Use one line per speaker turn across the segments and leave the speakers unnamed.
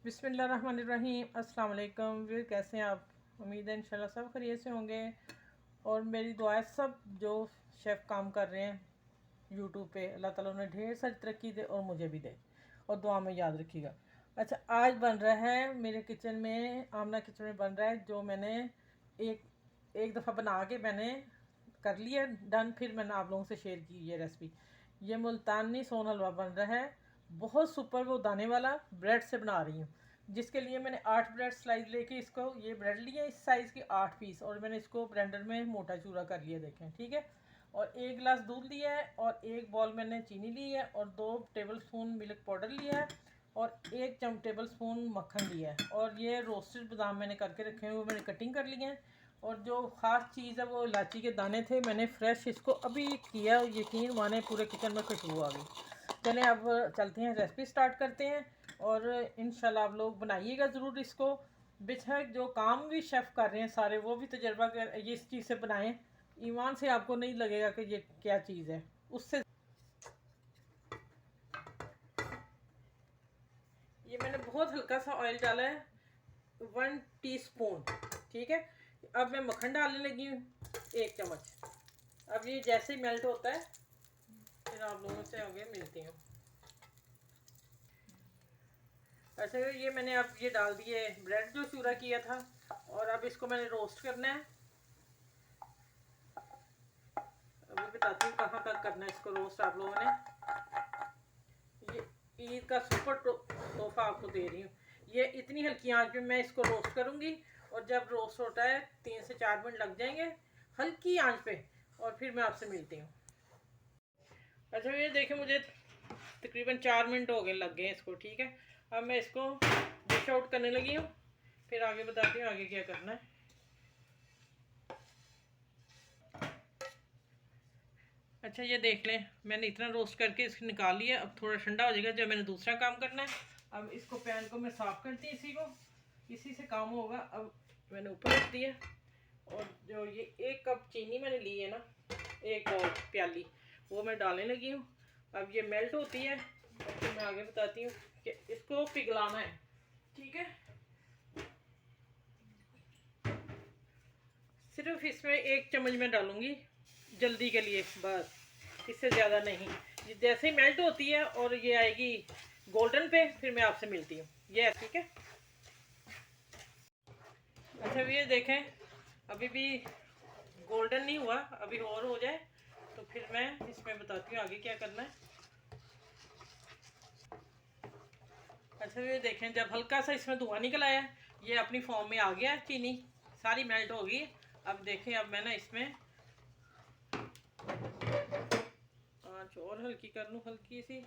बिस्मिल्लाहिर्रहमानिर्रहीम। अस्सलाम वालेकुम। वीर, कैसे हैं आप? उम्मीद है इंशाल्लाह सब खैरियत से होंगे। और मेरी दुआ है सब जो शेफ़ काम कर रहे हैं यूट्यूब पे, अल्लाह ताला उन्हें ढेर सारी तरक्की दे और मुझे भी दे, और दुआ में याद रखिएगा। अच्छा, आज बन रहा है मेरे किचन में, आमना किचन में बन रहा है जो मैंने एक दफ़ा बना के मैंने कर लिया डन, फिर मैंने आप लोगों से शेयर की ये रेसिपी। ये मुल्तानी सोन हलवा बन रहा है, बहुत सुपर वो दाने वाला। ब्रेड से बना रही हूँ, जिसके लिए मैंने 8 ब्रेड स्लाइस लेके इसको, ये ब्रेड लिए इस साइज़ की 8 पीस, और मैंने इसको ब्लेंडर में मोटा चूरा कर लिया, देखें, ठीक है। और 1 गिलास दूध लिया है, और 1 बॉल मैंने चीनी ली है, और 2 टेबल स्पून मिल्क पाउडर लिया है, और 1 टेबल स्पून मक्खन लिया है। और ये रोस्टेड बादाम मैंने करके रखे हुए, मैंने कटिंग कर लिए हैं। और जो ख़ास चीज़ है वो इलायची के दाने थे, मैंने फ्रेश इसको अभी किया, यकीन माने पूरे किचन में खुशबू आ गई। चलें अब चलते हैं, रेसिपी स्टार्ट करते हैं। और इंशाल्लाह आप लोग बनाइएगा ज़रूर इसको। बेशक जो काम भी शेफ़ कर रहे हैं सारे, वो भी तजर्बा कर ये इस चीज़ से बनाएं, ईमान से आपको नहीं लगेगा कि ये क्या चीज़ है। उससे ये मैंने बहुत हल्का सा ऑयल डाला है, 1 टीस्पून, ठीक है। अब मैं मक्खन डालने लगी हूँ 1 चम्मच। अब ये जैसे ही मेल्ट होता है फिर आप लोगों से आगे मिलती हूँ। अच्छा, ये मैंने अब ये डाल दिए ब्रेड जो चूरा किया था, और अब इसको मैंने रोस्ट करना है। अभी बताती हूँ कहाँ तक करना है इसको रोस्ट आप लोगों ने। ये ईद का सुपर तोहफा आपको दे रही हूँ। ये इतनी हल्की आंच पे मैं इसको रोस्ट करूँगी, और जब रोस्ट होता है 3 से 4 मिनट लग जाएंगे हल्की आंच पे, और फिर मैं आपसे मिलती हूँ। अच्छा, ये देखें, मुझे तकरीबन 4 मिनट हो गए, लग गए इसको, ठीक है। अब मैं इसको डिश आउट करने लगी हूँ, फिर आगे बताती हूँ आगे क्या करना है। अच्छा, ये देख लें, मैंने इतना रोस्ट करके इसको निकाल लिया। अब थोड़ा ठंडा हो जाएगा जब मैंने दूसरा काम करना है। अब इसको पैन को मैं साफ़ करती हूँ, इसी से काम होगा। अब मैंने ऊपर रख दिया, और जो ये 1 कप चीनी मैंने ली है ना, 1 प्याली, वो मैं डालने लगी हूँ। अब ये मेल्ट होती है, और फिर मैं आगे बताती हूँ कि इसको पिघलाना है, ठीक है। सिर्फ इसमें 1 चम्मच मैं डालूँगी जल्दी के लिए, बस, इससे ज़्यादा नहीं। जैसे ही मेल्ट होती है और ये आएगी गोल्डन पे, फिर मैं आपसे मिलती हूँ। ये ठीक है। अच्छा, ये देखें, अभी भी गोल्डन नहीं हुआ, अभी और हो जाए तो फिर मैं इसमें बताती हूँ आगे क्या करना है। अच्छा, ये देखें, जब हल्का सा इसमें धुआं निकल आया, ये अपनी फॉर्म में आ गया, चीनी सारी मेल्ट हो गई। अब देखें, अब मैं ना इसमें आंच और हल्की कर लूँ, हल्की सी।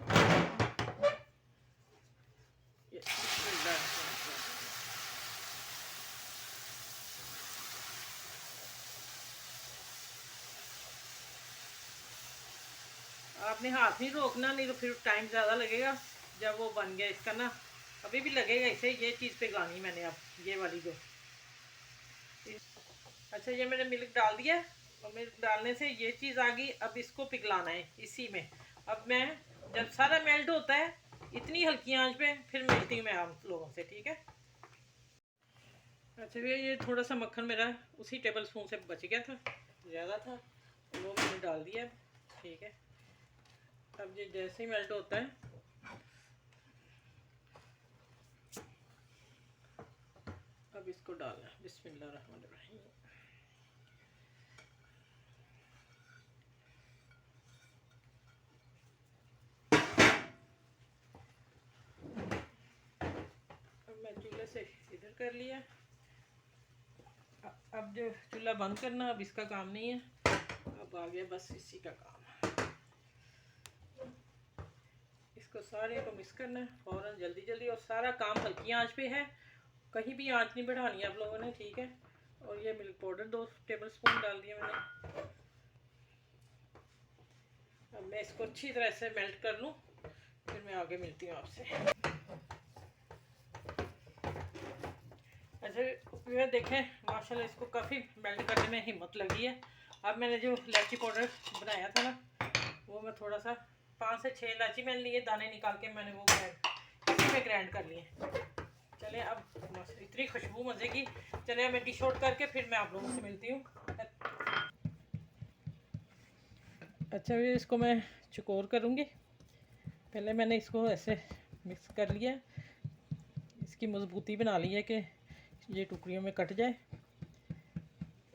आपने हाथ नहीं रोकना, नहीं तो फिर टाइम ज़्यादा लगेगा जब वो बन गया इसका ना, अभी भी लगेगा इसे। ये चीज़ पिघलानी मैंने, अब ये वाली जो। अच्छा, ये मैंने मिल्क डाल दिया, और मिल्क डालने से ये चीज़ आ गई। अब इसको पिघलाना है इसी में। अब मैं जब सारा मेल्ट होता है इतनी हल्की आंच पे, फिर मिलती हूँ मैं आप लोगों से, ठीक है। अच्छा भैया, ये थोड़ा सा मक्खन मेरा उसी टेबल स्पून से बच गया था, ज़्यादा था, वो मैंने डाल दिया, ठीक है। अब ये जैसे ही मेल्ट होता है, अब इसको डालना है। बिस्मिल्लाहिर्रहमानिर्रहीम। अब मैं चूल्हे से इधर कर लिया। अब जो चूल्हा बंद करना, अब इसका काम नहीं है, अब आ गया बस इसी का काम। इसको सारे को मिक्स करना है फ़ौरन, जल्दी जल्दी, और सारा काम हल्की आंच पे है, कहीं भी आंच नहीं बढ़ानी आप लोगों ने, ठीक है। और ये मिल्क पाउडर 2 टेबल स्पून डाल दिया मैंने। अब मैं इसको अच्छी तरह से मेल्ट कर लूँ, फिर मैं आगे मिलती हूँ आपसे। अच्छा, ये देखें, माशाल्लाह इसको काफ़ी मेल्ट करने में हिम्मत लगी है। अब मैंने जो इलायची पाउडर बनाया था ना, वो मैं थोड़ा सा 5 से 6 इलायची मैंने लिए, दाने निकाल के मैंने वो इसी में ग्राइंड कर लिए, चले अब इतनी खुशबू मज़े की। चले मैं डिश आउट करके फिर मैं आप लोगों से मिलती हूँ। अच्छा फिर इसको मैं चकोर करूँगी। पहले मैंने इसको ऐसे मिक्स कर लिया, इसकी मजबूती बना ली है कि ये टुकड़ियों में कट जाए।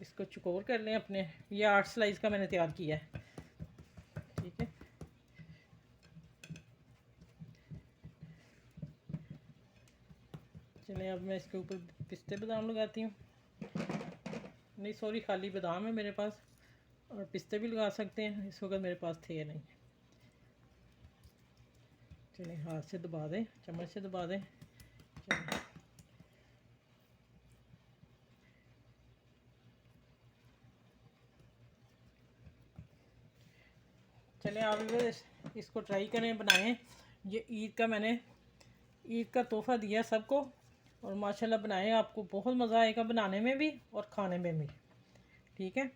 इसको चकोर कर लें अपने। ये 8 स्लाइस का मैंने तैयार किया है, ठीक है। चलिए अब मैं इसके ऊपर पिस्ते बादाम लगाती हूँ। नहीं सॉरी, खाली बादाम है मेरे पास, और पिस्ते भी लगा सकते हैं, इस वक्त मेरे पास थे नहीं। चलिए हाथ से दबा दें, चम्मच से दबा दें। चलिए आप इसको ट्राई करें, बनाएं। ये ईद का मैंने ईद का तोहफ़ा दिया सबको, और माशाल्लाह बनाएं, आपको बहुत मज़ा आएगा बनाने में भी और खाने में भी, ठीक है।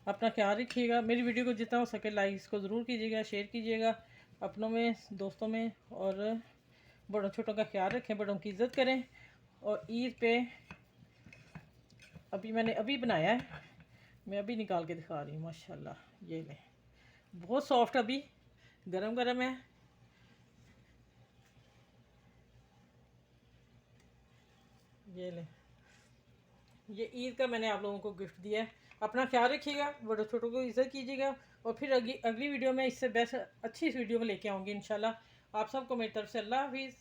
अपना ख्याल रखिएगा। मेरी वीडियो को जितना हो सके लाइक इसको ज़रूर कीजिएगा, शेयर कीजिएगा अपनों में, दोस्तों में, और बड़ों छोटों का ख्याल रखें, बड़ों की इज़्ज़त करें। और ईद पे मैंने अभी बनाया है, मैं अभी निकाल के दिखा रही हूँ। माशाल्लाह ये ले, बहुत सॉफ्ट, अभी गरम गरम है। ये ले, ये ईद का मैंने आप लोगों को गिफ्ट दिया है। अपना ख्याल रखिएगा, बड़ों छोटों को इज़्ज़त कीजिएगा, और फिर अगली वीडियो में इससे बेस्ट अच्छी वीडियो में लेके आऊँगी इंशाल्लाह। आप सबको मेरी तरफ से अल्लाह हाफिज़।